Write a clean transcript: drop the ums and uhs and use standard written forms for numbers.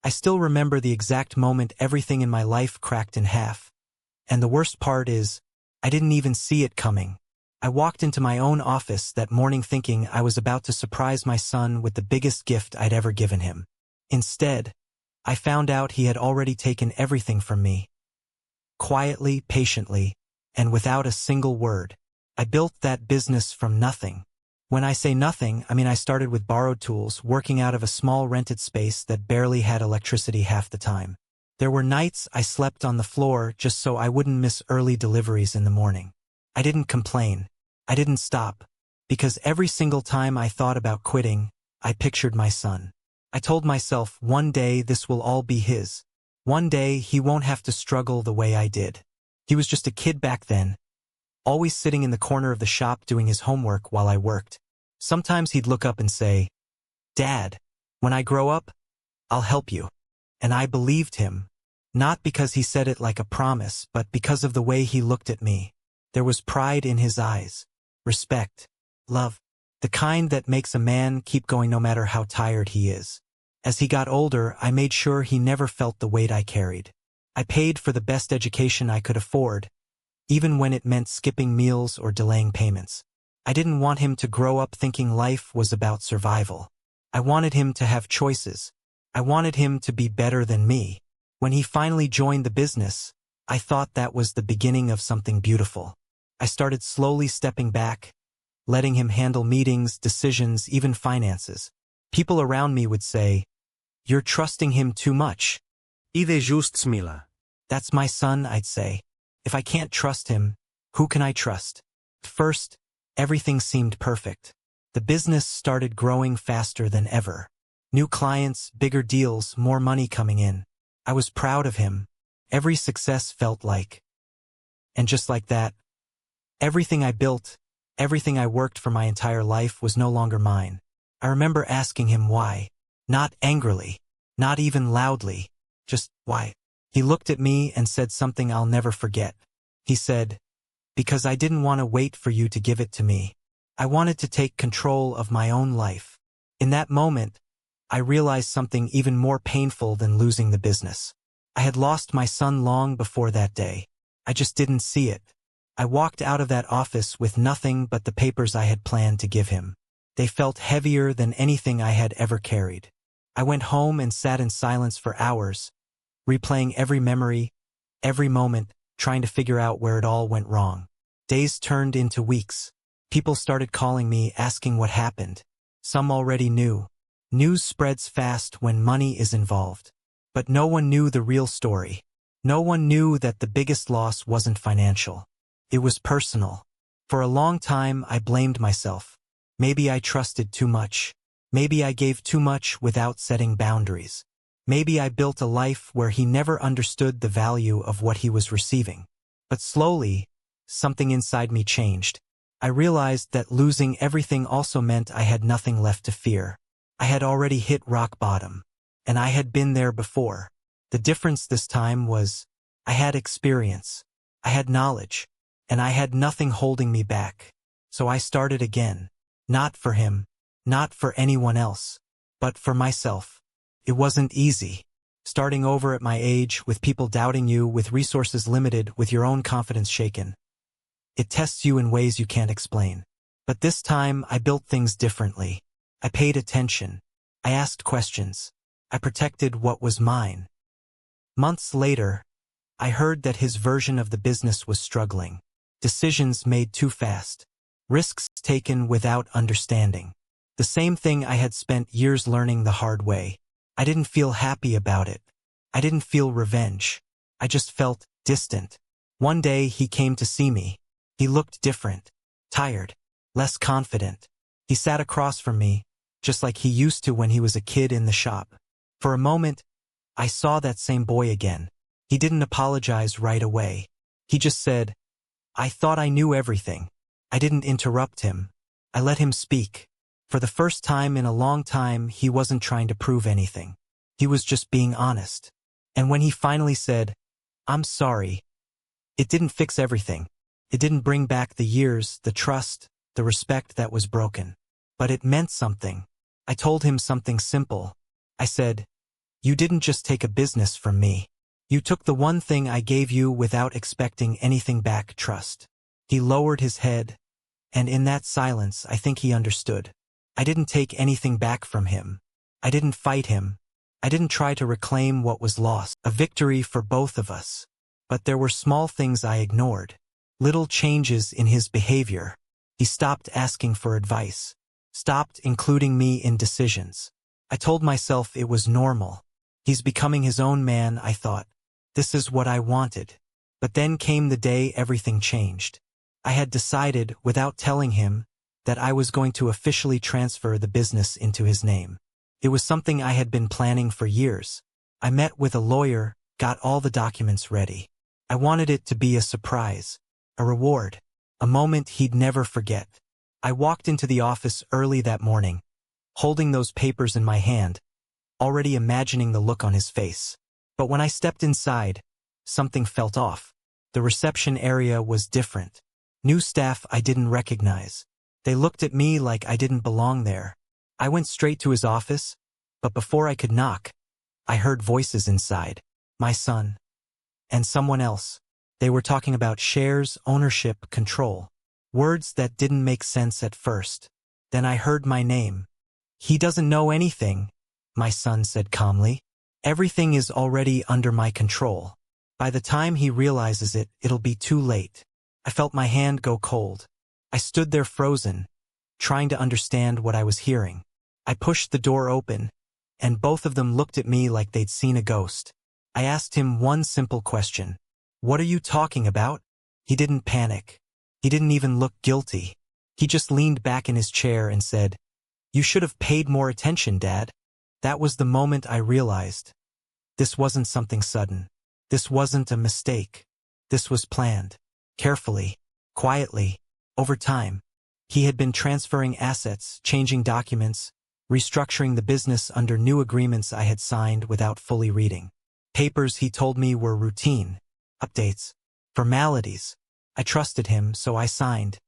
I still remember the exact moment everything in my life cracked in half. And the worst part is, I didn't even see it coming. I walked into my own office that morning thinking I was about to surprise my son with the biggest gift I'd ever given him. Instead, I found out he had already taken everything from me. Quietly, patiently, and without a single word. I built that business from nothing. When I say nothing, I mean I started with borrowed tools, working out of a small rented space that barely had electricity half the time. There were nights I slept on the floor just so I wouldn't miss early deliveries in the morning. I didn't complain. I didn't stop. Because every single time I thought about quitting, I pictured my son. I told myself one day this will all be his. One day he won't have to struggle the way I did. He was just a kid back then, always sitting in the corner of the shop doing his homework while I worked. Sometimes he'd look up and say, "Dad, when I grow up, I'll help you." And I believed him. Not because he said it like a promise, but because of the way he looked at me. There was pride in his eyes, respect, love, the kind that makes a man keep going no matter how tired he is. As he got older, I made sure he never felt the weight I carried. I paid for the best education I could afford, even when it meant skipping meals or delaying payments. I didn't want him to grow up thinking life was about survival. I wanted him to have choices. I wanted him to be better than me. When he finally joined the business, I thought that was the beginning of something beautiful. I started slowly stepping back, letting him handle meetings, decisions, even finances. People around me would say, "You're trusting him too much." Ide just smila. "That's my son," I'd say. "If I can't trust him, who can I trust?" First, everything seemed perfect. The business started growing faster than ever. New clients, bigger deals, more money coming in. I was proud of him. Every success felt like. And just like that, everything I built, everything I worked for my entire life was no longer mine. I remember asking him why. Not angrily, not even loudly, just why. He looked at me and said something I'll never forget. He said, "Because I didn't want to wait for you to give it to me. I wanted to take control of my own life." In that moment, I realized something even more painful than losing the business. I had lost my son long before that day. I just didn't see it. I walked out of that office with nothing but the papers I had planned to give him. They felt heavier than anything I had ever carried. I went home and sat in silence for hours, replaying every memory, every moment, trying to figure out where it all went wrong. Days turned into weeks. People started calling me, asking what happened. Some already knew. News spreads fast when money is involved. But no one knew the real story. No one knew that the biggest loss wasn't financial. It was personal. For a long time, I blamed myself. Maybe I trusted too much. Maybe I gave too much without setting boundaries. Maybe I built a life where he never understood the value of what he was receiving. But slowly, something inside me changed. I realized that losing everything also meant I had nothing left to fear. I had already hit rock bottom. And I had been there before. The difference this time was, I had experience. I had knowledge. And I had nothing holding me back. So I started again. Not for him. Not for anyone else. But for myself. It wasn't easy. Starting over at my age, with people doubting you, with resources limited, with your own confidence shaken. It tests you in ways you can't explain. But this time, I built things differently. I paid attention. I asked questions. I protected what was mine. Months later, I heard that his version of the business was struggling. Decisions made too fast. Risks taken without understanding. The same thing I had spent years learning the hard way. I didn't feel happy about it. I didn't feel revenge. I just felt distant. One day he came to see me. He looked different, tired, less confident. He sat across from me, just like he used to when he was a kid in the shop. For a moment, I saw that same boy again. He didn't apologize right away. He just said, "I thought I knew everything." I didn't interrupt him. I let him speak. For the first time in a long time, he wasn't trying to prove anything. He was just being honest. And when he finally said, "I'm sorry," it didn't fix everything. It didn't bring back the years, the trust, the respect that was broken. But it meant something. I told him something simple. I said, You didn't just take a business from me. You took the one thing I gave you without expecting anything back, trust. He lowered his head, and in that silence I think he understood. I didn't take anything back from him. I didn't fight him. I didn't try to reclaim what was lost, a victory for both of us. But there were small things I ignored, little changes in his behavior. He stopped asking for advice, stopped including me in decisions. I told myself it was normal. He's becoming his own man, I thought. This is what I wanted. But then came the day everything changed. I had decided, without telling him, that I was going to officially transfer the business into his name. It was something I had been planning for years. I met with a lawyer, got all the documents ready. I wanted it to be a surprise, a reward, a moment he'd never forget. I walked into the office early that morning, holding those papers in my hand, already imagining the look on his face. But when I stepped inside, something felt off. The reception area was different. New staff I didn't recognize. They looked at me like I didn't belong there. I went straight to his office, but before I could knock, I heard voices inside. My son. And someone else. They were talking about shares, ownership, control. Words that didn't make sense at first. Then I heard my name. He doesn't know anything, my son said calmly. Everything is already under my control. By the time he realizes it, it'll be too late. I felt my hand go cold. I stood there frozen, trying to understand what I was hearing. I pushed the door open, and both of them looked at me like they'd seen a ghost. I asked him one simple question. What are you talking about? He didn't panic. He didn't even look guilty. He just leaned back in his chair and said, "You should have paid more attention, Dad." That was the moment I realized. This wasn't something sudden. This wasn't a mistake. This was planned. Carefully, quietly, over time. He had been transferring assets, changing documents, restructuring the business under new agreements I had signed without fully reading. Papers, he told me, were routine. Updates. Formalities. I trusted him, so I signed.